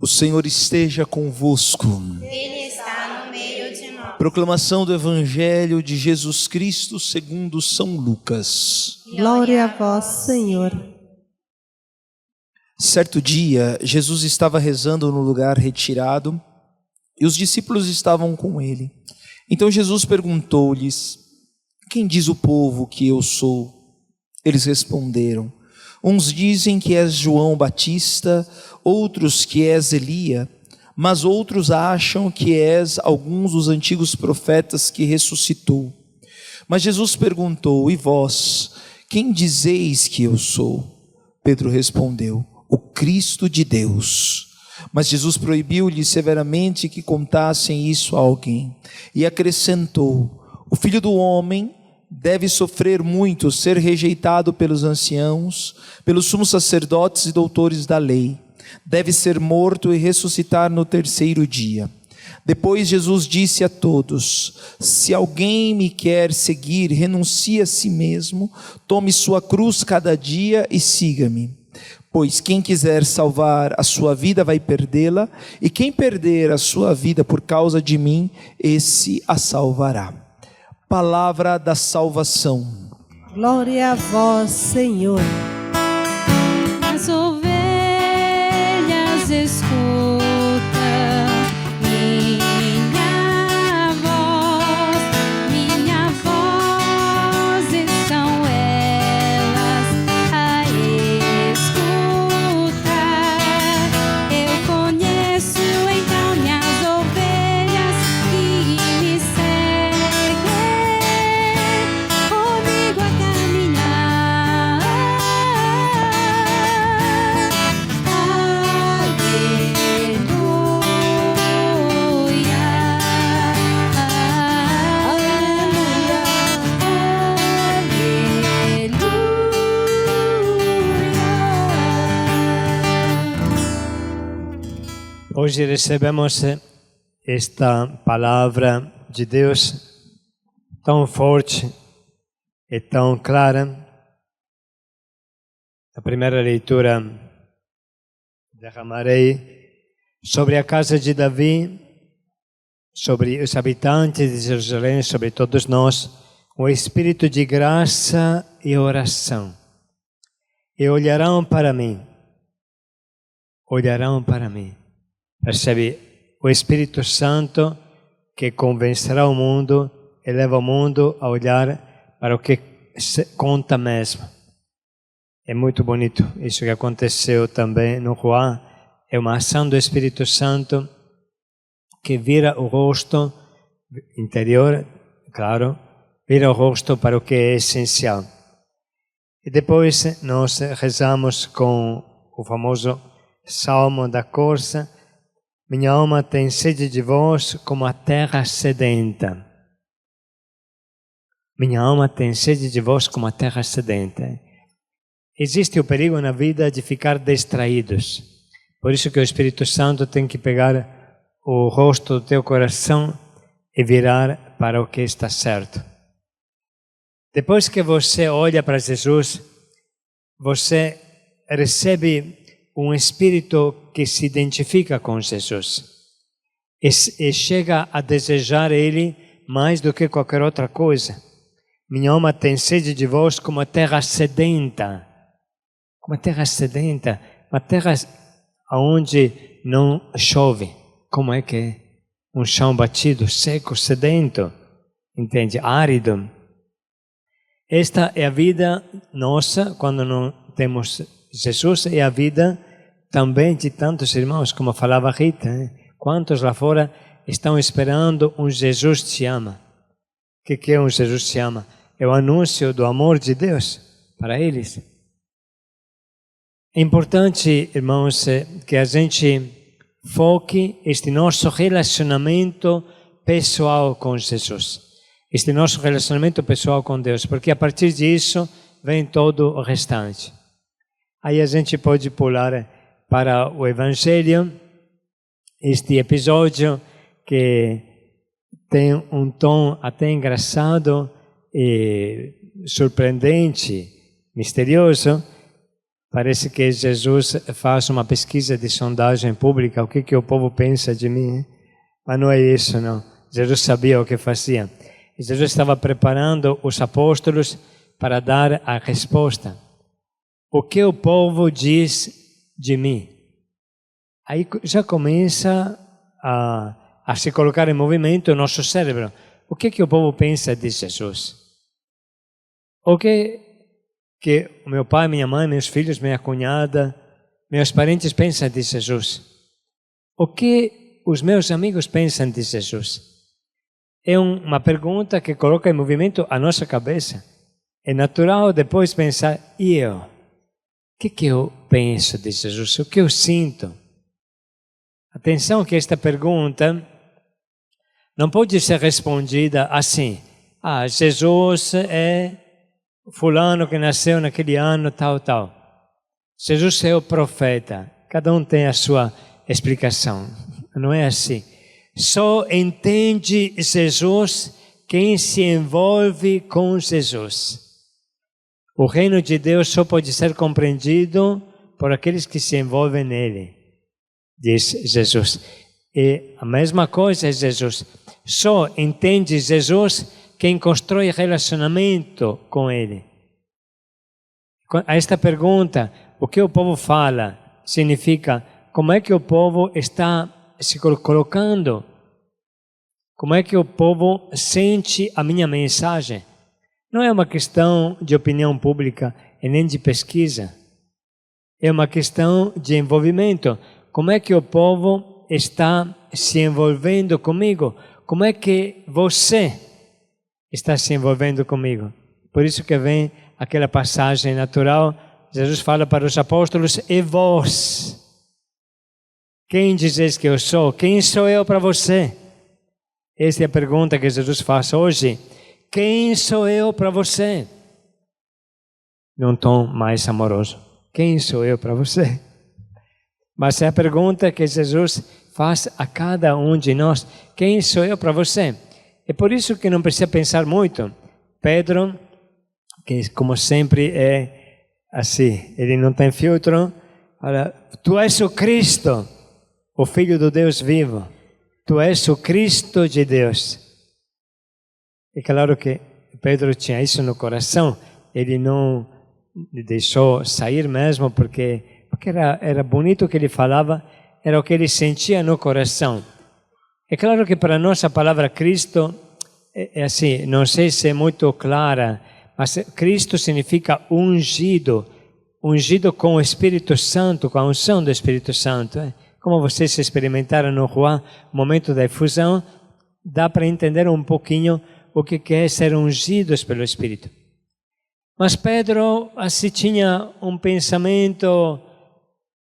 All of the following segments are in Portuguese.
O Senhor esteja convosco. Ele está no meio de nós. Proclamação do Evangelho de Jesus Cristo segundo São Lucas. Glória a vós, Senhor. Certo dia, Jesus estava rezando no lugar retirado e os discípulos estavam com ele. Então Jesus perguntou-lhes: quem diz o povo que eu sou? Eles responderam: uns dizem que és João Batista, outros que és Elia, mas outros acham que és alguns dos antigos profetas que ressuscitou. Mas Jesus perguntou: e vós, quem dizeis que eu sou? Pedro respondeu: o Cristo de Deus. Mas Jesus proibiu-lhes severamente que contassem isso a alguém, e acrescentou: o Filho do Homem deve sofrer muito, ser rejeitado pelos anciãos, pelos sumos sacerdotes e doutores da lei, deve ser morto e ressuscitar no terceiro dia. Depois Jesus disse a todos: se alguém me quer seguir, renuncie a si mesmo, tome sua cruz cada dia e siga-me. Pois quem quiser salvar a sua vida vai perdê-la, e quem perder a sua vida por causa de mim, esse a salvará. Palavra da salvação. Glória a vós, Senhor. As ovelhas escuta minha voz, e são elas a escutar. Eu conheço então minhas ovelhas que me seguem, comigo a caminhar. Hoje recebemos esta palavra de Deus tão forte e tão clara. A primeira leitura: derramarei sobre a casa de Davi, sobre os habitantes de Jerusalém, sobre todos nós, um espírito de graça e oração. E olharão para mim. Olharão para mim. Percebe? O Espírito Santo que convencerá o mundo e leva o mundo a olhar para o que conta mesmo. É muito bonito isso que aconteceu também no Juan. É uma ação do Espírito Santo que vira o rosto interior, claro, vira o rosto para o que é essencial. E depois nós rezamos com o famoso Salmo da Corça: minha alma tem sede de vós como a terra sedenta. Minha alma tem sede de vós como a terra sedenta. Existe o perigo na vida de ficar distraídos. Por isso que o Espírito Santo tem que pegar o rosto do teu coração e virar para o que está certo. Depois que você olha para Jesus, você recebe um espírito que se identifica com Jesus e chega a desejar Ele mais do que qualquer outra coisa. Minha alma tem sede de vós como a terra sedenta. Como a terra sedenta, uma terra onde não chove. Como é que é? Um chão batido, seco, sedento, entende? Árido. Esta é a vida nossa quando não temos Jesus, é a vida também de tantos irmãos, como falava Rita. Quantos lá fora estão esperando um Jesus te ama? O que é um Jesus te ama? É o anúncio do amor de Deus para eles. É importante, irmãos, que a gente foque este nosso relacionamento pessoal com Jesus. Este nosso relacionamento pessoal com Deus, porque a partir disso vem todo o restante. Aí a gente pode pular para o Evangelho, este episódio que tem um tom até engraçado e surpreendente, misterioso. Parece que Jesus faz uma pesquisa de sondagem pública, o que o povo pensa de mim. Mas não é isso, não. Jesus sabia o que fazia. E Jesus estava preparando os apóstolos para dar a resposta. O que o povo diz de mim? Aí já começa a se colocar em movimento o nosso cérebro. O que o povo pensa de Jesus? O que o meu pai, minha mãe, meus filhos, minha cunhada, meus parentes pensam de Jesus? O que os meus amigos pensam de Jesus? É uma pergunta que coloca em movimento a nossa cabeça. É natural depois pensar, e eu? O que eu penso de Jesus? O que eu sinto? Atenção que esta pergunta não pode ser respondida assim. Jesus é fulano que nasceu naquele ano, tal, tal. Jesus é o profeta. Cada um tem a sua explicação. Não é assim. Só entende Jesus quem se envolve com Jesus. O reino de Deus só pode ser compreendido por aqueles que se envolvem nele, diz Jesus. E a mesma coisa é Jesus. Só entende Jesus quem constrói relacionamento com ele. A esta pergunta, o que o povo fala, significa como é que o povo está se colocando, como é que o povo sente a minha mensagem. Não é uma questão de opinião pública e nem de pesquisa. É uma questão de envolvimento. Como é que o povo está se envolvendo comigo? Como é que você está se envolvendo comigo? Por isso que vem aquela passagem natural. Jesus fala para os apóstolos, e vós? Quem dizes que eu sou? Quem sou eu para você? Esta é a pergunta que Jesus faz hoje. Quem sou eu para você? Num tom mais amoroso. Quem sou eu para você? Mas é a pergunta que Jesus faz a cada um de nós. Quem sou eu para você? É por isso que não precisa pensar muito. Pedro, que como sempre é assim, ele não tem filtro, fala, tu és o Cristo, o Filho do Deus vivo. Tu és o Cristo de Deus. É claro que Pedro tinha isso no coração, ele não deixou sair mesmo, porque era bonito o que ele falava, era o que ele sentia no coração. É claro que para nós a palavra Cristo é assim, não sei se é muito clara, mas Cristo significa ungido, ungido com o Espírito Santo, com a unção do Espírito Santo. Como vocês experimentaram no Juan, no momento da efusão, dá para entender um pouquinho o que é ser ungidos pelo Espírito. Mas Pedro assim tinha um pensamento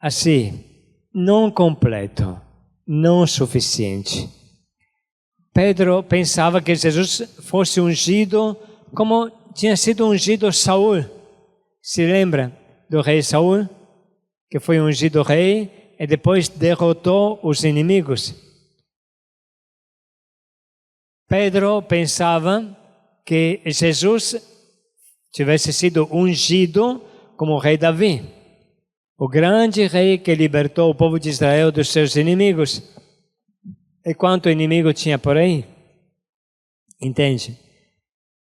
assim, não completo, não suficiente. Pedro pensava que Jesus fosse ungido como tinha sido ungido Saul. Se lembra do rei Saul, que foi ungido rei e depois derrotou os inimigos? Pedro pensava que Jesus tivesse sido ungido como o rei Davi, o grande rei que libertou o povo de Israel dos seus inimigos. E quanto inimigo tinha por aí? Entende?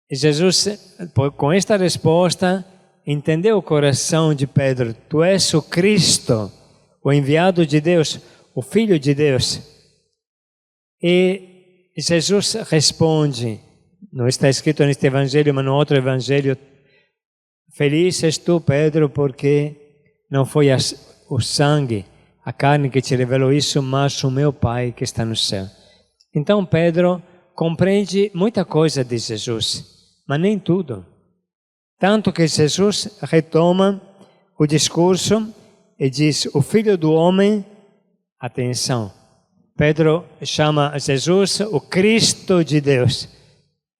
E Jesus, com esta resposta, entendeu o coração de Pedro. Tu és o Cristo, o enviado de Deus, o Filho de Deus. E Jesus responde, não está escrito neste evangelho, mas no outro evangelho, feliz és tu, Pedro, porque não foi o sangue, a carne que te revelou isso, mas o meu Pai que está no céu. Então Pedro compreende muita coisa de Jesus, mas nem tudo. Tanto que Jesus retoma o discurso e diz, o Filho do Homem, atenção, Pedro chama Jesus o Cristo de Deus.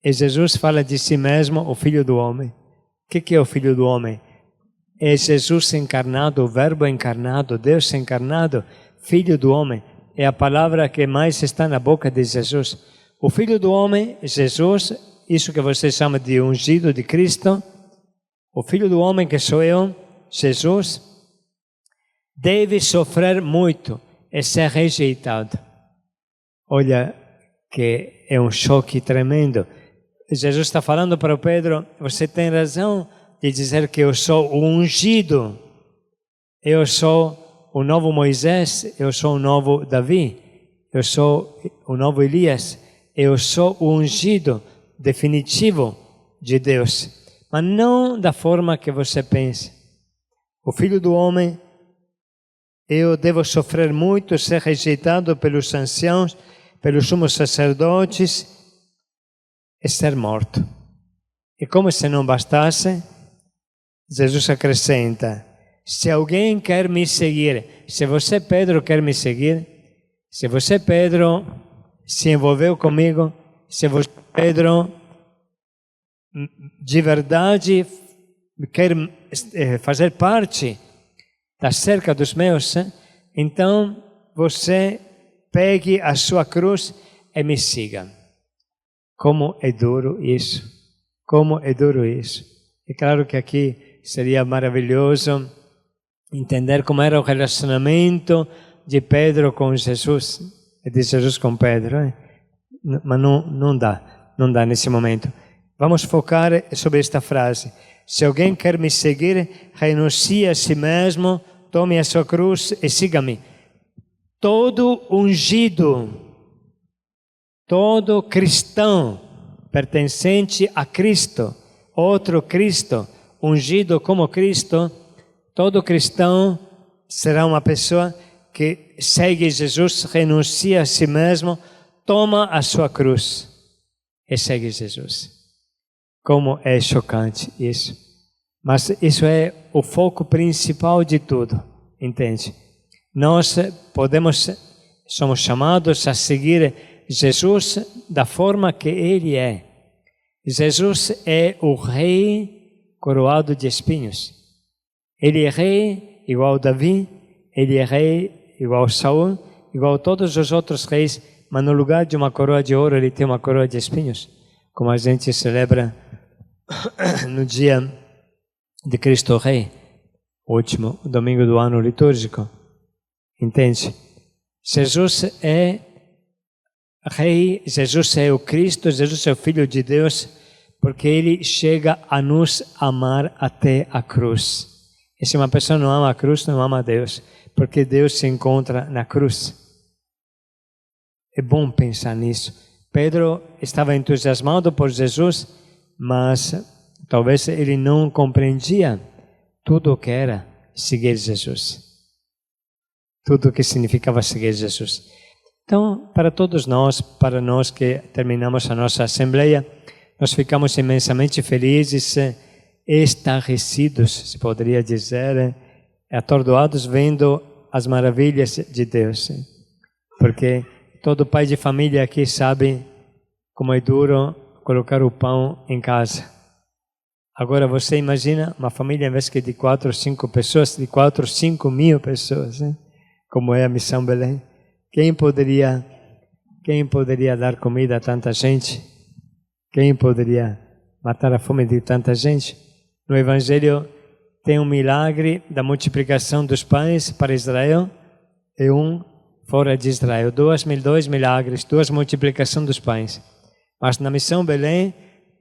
E Jesus fala de si mesmo, o Filho do Homem. O que é o Filho do Homem? É Jesus encarnado, o Verbo encarnado, Deus encarnado, Filho do Homem. É a palavra que mais está na boca de Jesus. O Filho do Homem, Jesus, isso que você chama de ungido de Cristo, o Filho do Homem que sou eu, Jesus, deve sofrer muito e ser rejeitado. Olha que é um choque tremendo. Jesus está falando para o Pedro, você tem razão de dizer que eu sou o ungido, eu sou o novo Moisés, eu sou o novo Davi, eu sou o novo Elias, eu sou o ungido definitivo de Deus, mas não da forma que você pensa. O Filho do Homem, eu devo sofrer muito, ser rejeitado pelos anciãos, pelos sumos sacerdotes e ser morto. E como se não bastasse, Jesus acrescenta, se alguém quer me seguir, se você, Pedro, quer me seguir, se você, Pedro, se envolveu comigo, se você, Pedro, de verdade quer fazer parte da cerca dos meus, então você pegue a sua cruz e me siga. Como é duro isso, como é duro isso. É claro que aqui seria maravilhoso entender como era o relacionamento de Pedro com Jesus, e de Jesus com Pedro, mas não dá nesse momento. Vamos focar sobre esta frase. Se alguém quer me seguir, renuncie a si mesmo, tome a sua cruz e siga-me. Todo ungido, todo cristão pertencente a Cristo, outro Cristo, ungido como Cristo, todo cristão será uma pessoa que segue Jesus, renuncia a si mesmo, toma a sua cruz e segue Jesus. Como é chocante isso. Mas isso é o foco principal de tudo, entende? Nós somos chamados a seguir Jesus da forma que Ele é. Jesus é o rei coroado de espinhos. Ele é rei igual a Davi, ele é rei igual a Saul, igual a todos os outros reis, mas no lugar de uma coroa de ouro, ele tem uma coroa de espinhos, como a gente celebra no dia de Cristo Rei, o último domingo do ano litúrgico. Entende? Jesus é Rei, Jesus é o Cristo, Jesus é o Filho de Deus, porque Ele chega a nos amar até a cruz. E se uma pessoa não ama a cruz, não ama a Deus, porque Deus se encontra na cruz. É bom pensar nisso. Pedro estava entusiasmado por Jesus, mas talvez ele não compreendia tudo o que era seguir Jesus. Tudo o que significava seguir Jesus. Então, para todos nós, para nós que terminamos a nossa assembleia, nós ficamos imensamente felizes, estarrecidos, se poderia dizer, atordoados vendo as maravilhas de Deus. Porque todo pai de família aqui sabe como é duro colocar o pão em casa. Agora você imagina uma família, em vez que de 4 ou 5 pessoas, de 4 ou 5 mil pessoas, como é a Missão Belém. Quem poderia dar comida a tanta gente? Quem poderia matar a fome de tanta gente? No Evangelho tem um milagre da multiplicação dos pães para Israel e um fora de Israel. 2 milagres, 2 multiplicações dos pães. Mas na Missão Belém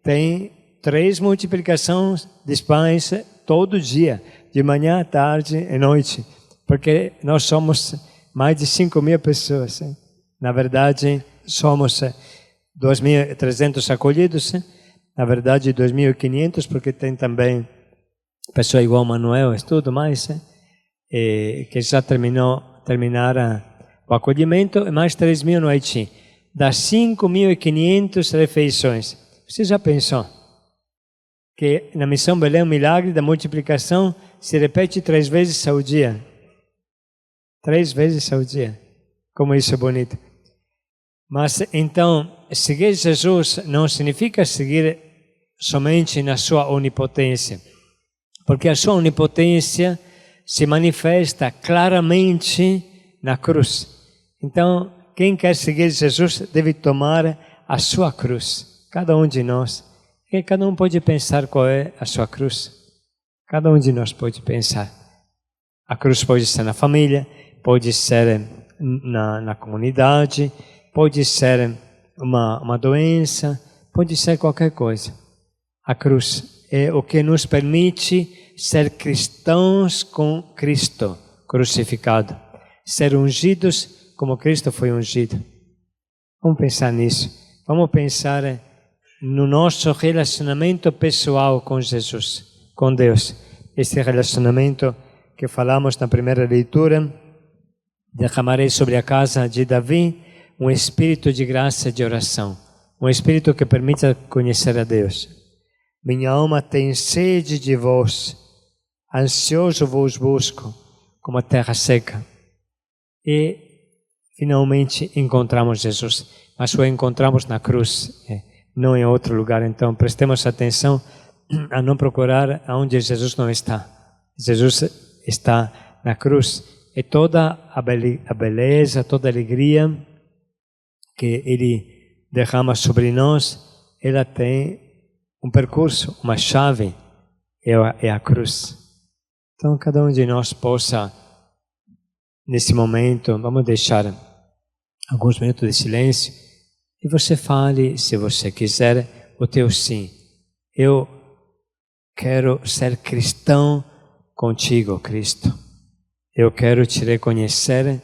tem 3 multiplicações dos pães todo dia, de manhã, tarde e noite, porque nós somos mais de 5 mil pessoas. Na verdade, somos 2.300 acolhidos, na verdade 2.500, porque tem também pessoa igual Manuel e tudo mais, que já terminaram o acolhimento, e mais 3.000 no Haiti. Das 5.500 refeições. Você já pensou que na Missão Belém o milagre da multiplicação se repete 3 vezes ao dia? 3 vezes ao dia. Como isso é bonito. Mas então, seguir Jesus não significa seguir somente na sua onipotência, porque a sua onipotência se manifesta claramente na cruz. Então, quem quer seguir Jesus deve tomar a sua cruz. Cada um de nós. E cada um pode pensar qual é a sua cruz. Cada um de nós pode pensar. A cruz pode ser na família, pode ser na comunidade, pode ser uma doença, pode ser qualquer coisa. A cruz é o que nos permite ser cristãos com Cristo crucificado, ser ungidos como Cristo foi ungido. Vamos pensar nisso. Vamos pensar no nosso relacionamento pessoal com Jesus, com Deus. Este relacionamento que falamos na primeira leitura: derramarei sobre a casa de Davi um espírito de graça e de oração, um espírito que permita conhecer a Deus. Minha alma tem sede de vós, ansioso vos busco, como a terra seca. E finalmente encontramos Jesus, mas o encontramos na cruz, não em outro lugar. Então prestemos atenção a não procurar onde Jesus não está. Jesus está na cruz. E toda a beleza, toda a alegria que Ele derrama sobre nós, ela tem um percurso, uma chave, é a cruz. Então cada um de nós possa, nesse momento, vamos deixar alguns minutos de silêncio e você fale, se você quiser, o teu sim. Eu quero ser cristão contigo, Cristo. Eu quero te reconhecer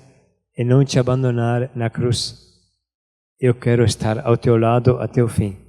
e não te abandonar na cruz. Eu quero estar ao teu lado até o fim.